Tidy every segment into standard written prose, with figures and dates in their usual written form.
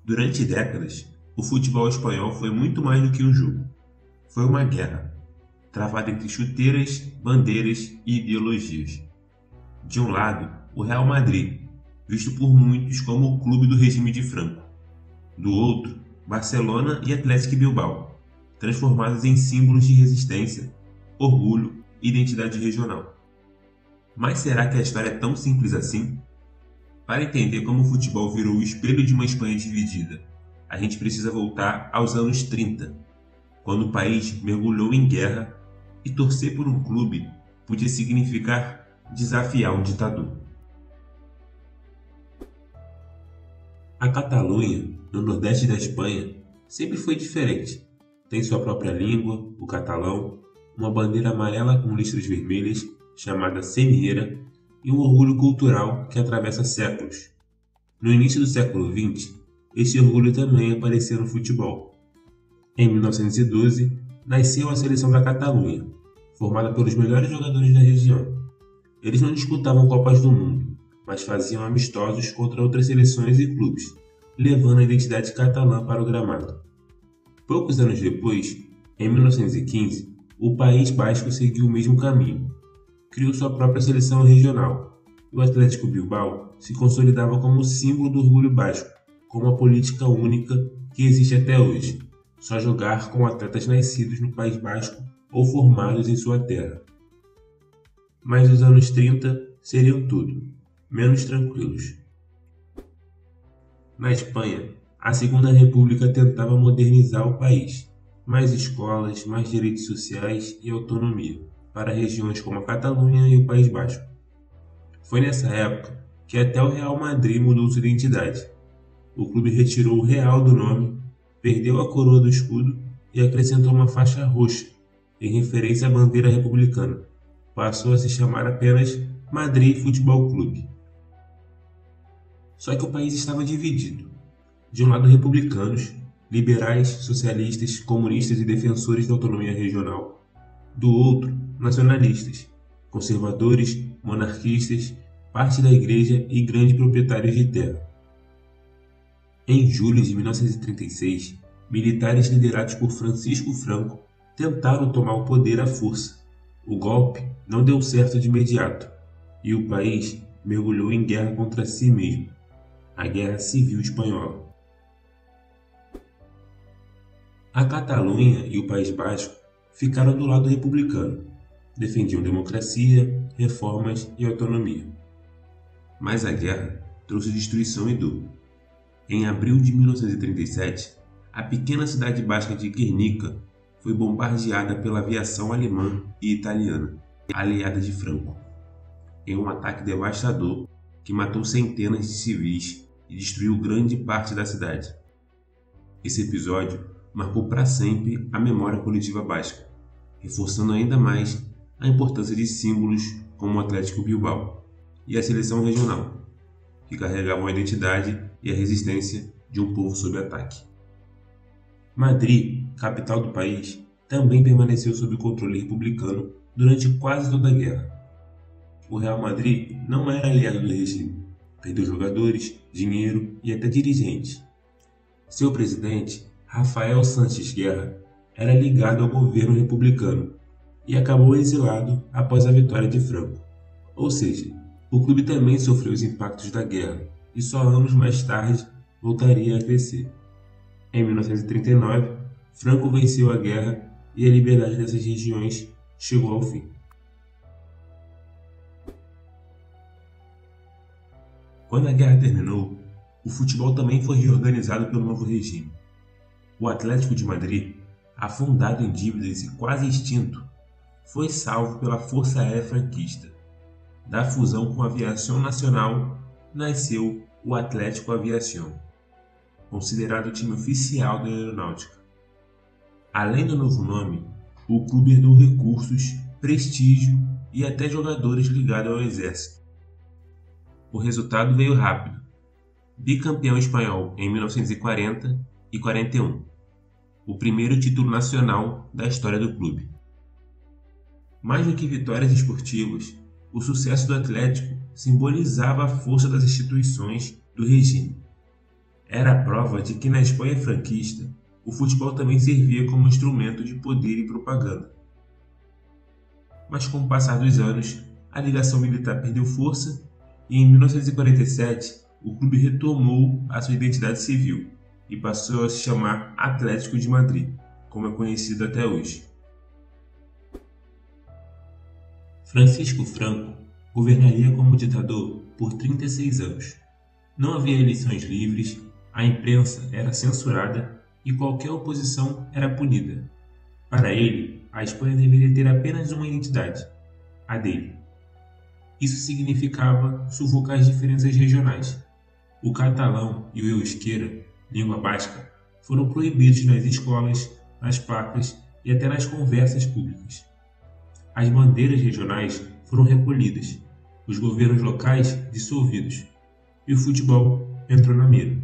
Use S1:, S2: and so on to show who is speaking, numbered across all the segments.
S1: Durante décadas, o futebol espanhol foi muito mais do que um jogo. Foi uma guerra, travada entre chuteiras, bandeiras e ideologias. De um lado, o Real Madrid, visto por muitos como o clube do regime de Franco. Do outro, Barcelona e Athletic Bilbao, transformados em símbolos de resistência, orgulho e identidade regional. Mas será que a história é tão simples assim? Para entender como o futebol virou o espelho de uma Espanha dividida, a gente precisa voltar aos anos 30, quando o país mergulhou em guerra e torcer por um clube podia significar desafiar um ditador. A Catalunha, no nordeste da Espanha, sempre foi diferente. Tem sua própria língua, o catalão, uma bandeira amarela com listras vermelhas, chamada Senyera, e um orgulho cultural que atravessa séculos. No início do século XX, esse orgulho também apareceu no futebol. Em 1912, nasceu a Seleção da Catalunha, formada pelos melhores jogadores da região. Eles não disputavam Copas do Mundo, mas faziam amistosos contra outras seleções e clubes, levando a identidade catalã para o gramado. Poucos anos depois, em 1915, o País Basco seguiu o mesmo caminho. Criou sua própria seleção regional, e o Athletic Bilbao se consolidava como símbolo do orgulho basco, com uma política única que existe até hoje: só jogar com atletas nascidos no País Basco ou formados em sua terra. Mas os anos 30 seriam tudo, menos tranquilos. Na Espanha, a Segunda República tentava modernizar o país, mais escolas, mais direitos sociais e autonomia, para regiões como a Catalunha e o País Basco. Foi nessa época que até o Real Madrid mudou sua identidade. O clube retirou o Real do nome, perdeu a coroa do escudo e acrescentou uma faixa roxa, em referência à bandeira republicana. Passou a se chamar apenas Madrid Futebol Clube. Só que o país estava dividido. De um lado, republicanos, liberais, socialistas, comunistas e defensores da autonomia regional. Do outro, nacionalistas, conservadores, monarquistas, parte da igreja e grandes proprietários de terra. Em julho de 1936, militares liderados por Francisco Franco tentaram tomar o poder à força. O golpe não deu certo de imediato e o país mergulhou em guerra contra si mesmo, a Guerra Civil Espanhola. A Catalunha e o País Basco ficaram do lado republicano, defendiam democracia, reformas e autonomia. Mas a guerra trouxe destruição e dor. Em abril de 1937, a pequena cidade basca de Guernica foi bombardeada pela aviação alemã e italiana, aliada de Franco, em um ataque devastador que matou centenas de civis e destruiu grande parte da cidade. Esse episódio marcou para sempre a memória coletiva basca, reforçando ainda mais a importância de símbolos como o Athletic Bilbao e a seleção regional, que carregavam a identidade e a resistência de um povo sob ataque. Madrid, capital do país, também permaneceu sob o controle republicano durante quase toda a guerra. O Real Madrid não era aliado do regime, perdeu jogadores, dinheiro e até dirigentes. Seu presidente, Rafael Sanches Guerra, era ligado ao governo republicano e acabou exilado após a vitória de Franco. Ou seja, o clube também sofreu os impactos da guerra e só anos mais tarde voltaria a crescer. Em 1939, Franco venceu a guerra e a liberdade dessas regiões chegou ao fim. Quando a guerra terminou, o futebol também foi reorganizado pelo novo regime. O Atlético de Madrid, afundado em dívidas e quase extinto, foi salvo pela Força Aérea Franquista. Da fusão com a Aviação Nacional, nasceu o Atlético Aviación, considerado o time oficial da aeronáutica. Além do novo nome, o clube herdou recursos, prestígio e até jogadores ligados ao exército. O resultado veio rápido. Bicampeão espanhol em 1940 e 41, o primeiro título nacional da história do clube. Mais do que vitórias esportivas, o sucesso do Atlético simbolizava a força das instituições do regime. Era a prova de que na Espanha franquista, o futebol também servia como instrumento de poder e propaganda. Mas com o passar dos anos, a ligação militar perdeu força e em 1947 o clube retomou a sua identidade civil e passou a se chamar Atlético de Madrid, como é conhecido até hoje. Francisco Franco governaria como ditador por 36 anos. Não havia eleições livres, a imprensa era censurada e qualquer oposição era punida. Para ele, a Espanha deveria ter apenas uma identidade, a dele. Isso significava sufocar as diferenças regionais. O catalão e o euskera, língua basca, foram proibidos nas escolas, nas placas e até nas conversas públicas. As bandeiras regionais foram recolhidas, os governos locais dissolvidos e o futebol entrou na mira.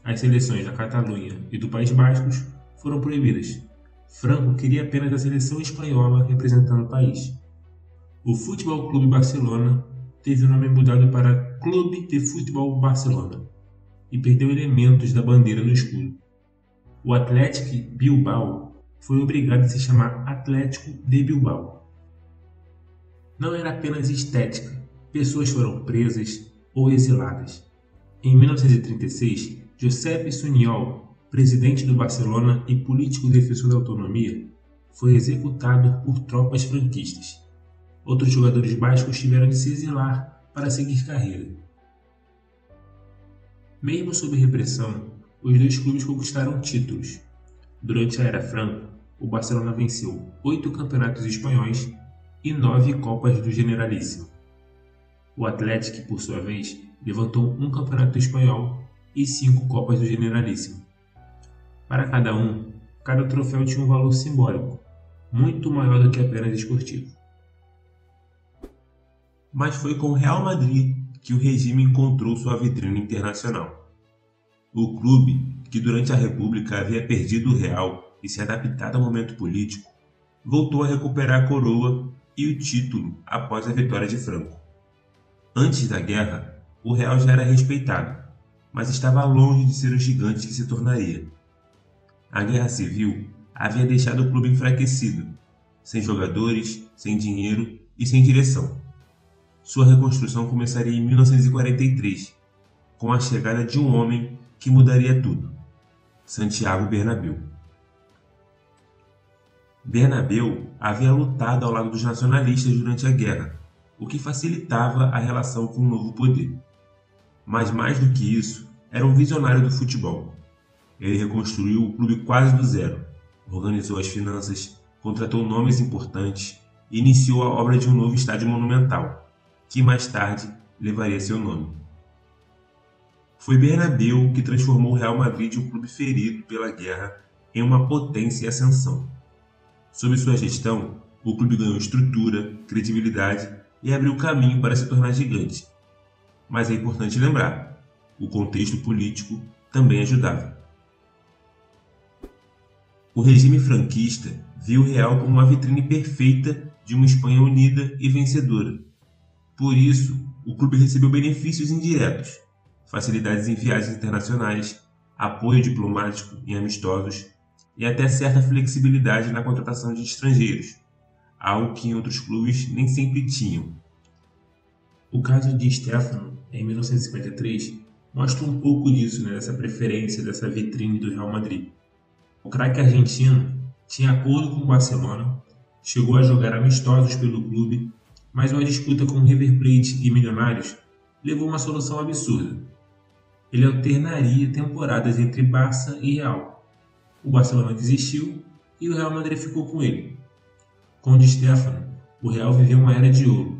S1: As seleções da Catalunha e do País Bascos foram proibidas. Franco queria apenas a seleção espanhola representando o país. O Futebol Clube Barcelona teve o nome mudado para Clube de Futebol Barcelona e perdeu elementos da bandeira no escudo. O Athletic Bilbao foi obrigado a se chamar Atlético de Bilbao. Não era apenas estética, pessoas foram presas ou exiladas. Em 1936, Josep Sunyol, presidente do Barcelona e político defensor da autonomia, foi executado por tropas franquistas. Outros jogadores bascos tiveram de se exilar para seguir carreira. Mesmo sob repressão, os dois clubes conquistaram títulos. Durante a Era Franco, o Barcelona venceu 8 campeonatos espanhóis e 9 Copas do Generalíssimo. O Atlético, por sua vez, levantou um campeonato espanhol e 5 Copas do Generalíssimo. Para cada troféu tinha um valor simbólico, muito maior do que apenas esportivo. Mas foi com o Real Madrid que o regime encontrou sua vitrine internacional. O clube, que durante a República havia perdido o real e se adaptado ao momento político, voltou a recuperar a coroa e o título após a vitória de Franco. Antes da guerra, o real já era respeitado, mas estava longe de ser o gigante que se tornaria. A Guerra Civil havia deixado o clube enfraquecido, sem jogadores, sem dinheiro e sem direção. Sua reconstrução começaria em 1943, com a chegada de um homem que mudaria tudo: Santiago Bernabéu. Bernabéu havia lutado ao lado dos nacionalistas durante a guerra, o que facilitava a relação com o novo poder. Mas mais do que isso, era um visionário do futebol. Ele reconstruiu o clube quase do zero, organizou as finanças, contratou nomes importantes e iniciou a obra de um novo estádio monumental, que mais tarde levaria seu nome. Foi Bernabéu que transformou o Real Madrid de um clube ferido pela guerra em uma potência em ascensão. Sob sua gestão, o clube ganhou estrutura, credibilidade e abriu caminho para se tornar gigante. Mas é importante lembrar, o contexto político também ajudava. O regime franquista viu o Real como uma vitrine perfeita de uma Espanha unida e vencedora. Por isso, o clube recebeu benefícios indiretos, facilidades em viagens internacionais, apoio diplomático em amistosos e até certa flexibilidade na contratação de estrangeiros, algo que em outros clubes nem sempre tinham. O caso de Stéfano, em 1953, mostra um pouco disso, dessa preferência, dessa vitrine do Real Madrid. O craque argentino tinha acordo com o Barcelona, chegou a jogar amistosos pelo clube, mas uma disputa com o River Plate e Milionários levou a uma solução absurda. Ele alternaria temporadas entre Barça e Real. O Barcelona desistiu e o Real Madrid ficou com ele. Com o Di Stéfano, o Real viveu uma era de ouro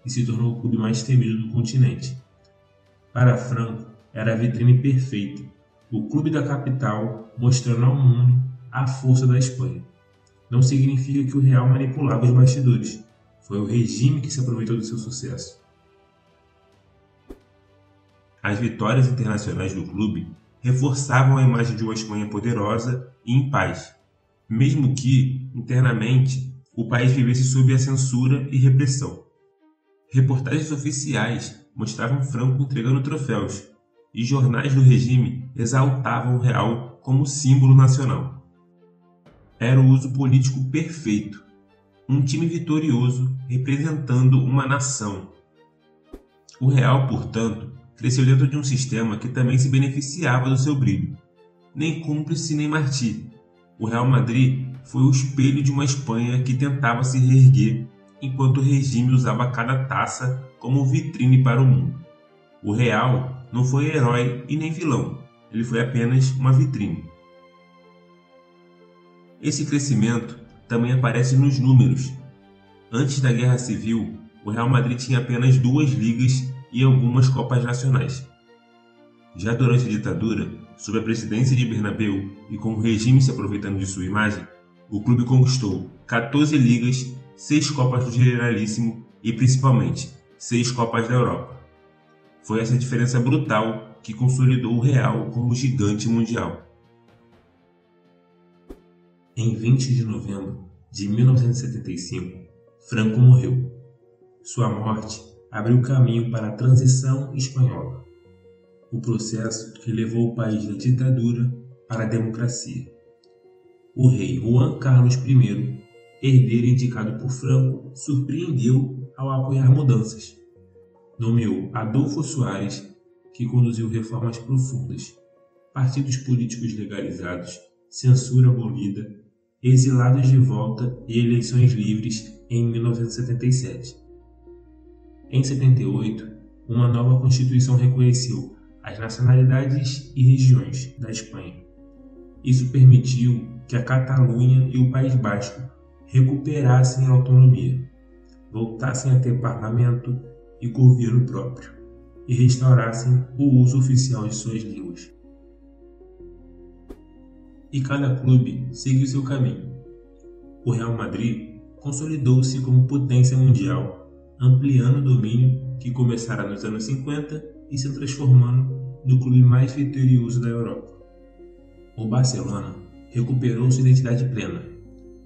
S1: e se tornou o clube mais temido do continente. Para Franco, era a vitrine perfeita, o clube da capital mostrando ao mundo a força da Espanha. Não significa que o Real manipulava os bastidores, foi o regime que se aproveitou do seu sucesso. As vitórias internacionais do clube reforçavam a imagem de uma Espanha poderosa e em paz, mesmo que, internamente, o país vivesse sob a censura e repressão. Reportagens oficiais mostravam Franco entregando troféus, e jornais do regime exaltavam o real como símbolo nacional. Era o uso político perfeito, um time vitorioso representando uma nação. O real, portanto, cresceu dentro de um sistema que também se beneficiava do seu brilho. Nem cúmplice nem martírio. O Real Madrid foi o espelho de uma Espanha que tentava se reerguer, enquanto o regime usava cada taça como vitrine para o mundo. O Real não foi herói e nem vilão, ele foi apenas uma vitrine. Esse crescimento também aparece nos números. Antes da Guerra Civil, o Real Madrid tinha apenas 2 ligas e algumas copas nacionais. Já durante a ditadura, sob a presidência de Bernabéu e com o regime se aproveitando de sua imagem, o clube conquistou 14 ligas, 6 Copas do Generalíssimo e, principalmente, 6 Copas da Europa. Foi essa diferença brutal que consolidou o Real como gigante mundial. Em 20 de novembro de 1975, Franco morreu. Sua morte abriu caminho para a transição espanhola, o processo que levou o país da ditadura para a democracia. O rei Juan Carlos I, herdeiro indicado por Franco, surpreendeu ao apoiar mudanças. Nomeou Adolfo Suárez, que conduziu reformas profundas, partidos políticos legalizados, censura abolida, exilados de volta e eleições livres em 1977. Em 78, uma nova Constituição reconheceu as nacionalidades e regiões da Espanha. Isso permitiu que a Catalunha e o País Basco recuperassem a autonomia, voltassem a ter parlamento e governo próprio e restaurassem o uso oficial de suas línguas. E cada clube seguiu seu caminho. O Real Madrid consolidou-se como potência mundial, ampliando o domínio que começara nos anos 50 e se transformando no clube mais vitorioso da Europa. O Barcelona recuperou sua identidade plena,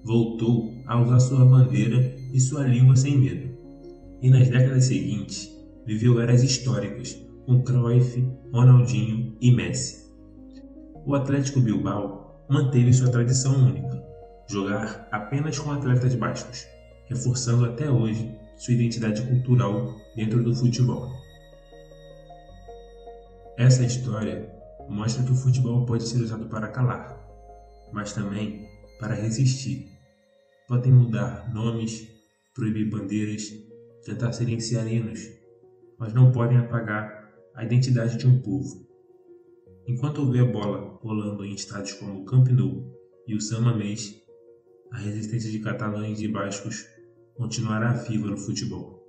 S1: voltou a usar sua bandeira e sua língua sem medo. E nas décadas seguintes, viveu eras históricas com Cruyff, Ronaldinho e Messi. O Atlético Bilbao manteve sua tradição única, jogar apenas com atletas bascos, reforçando até hoje sua identidade cultural dentro do futebol. Essa história mostra que o futebol pode ser usado para calar, mas também para resistir. Podem mudar nomes, proibir bandeiras, tentar silenciar hinos, mas não podem apagar a identidade de um povo. Enquanto houver bola rolando em estádios como o Camp Nou e o San Mamés, a resistência de catalães e bascos continuará viva no futebol.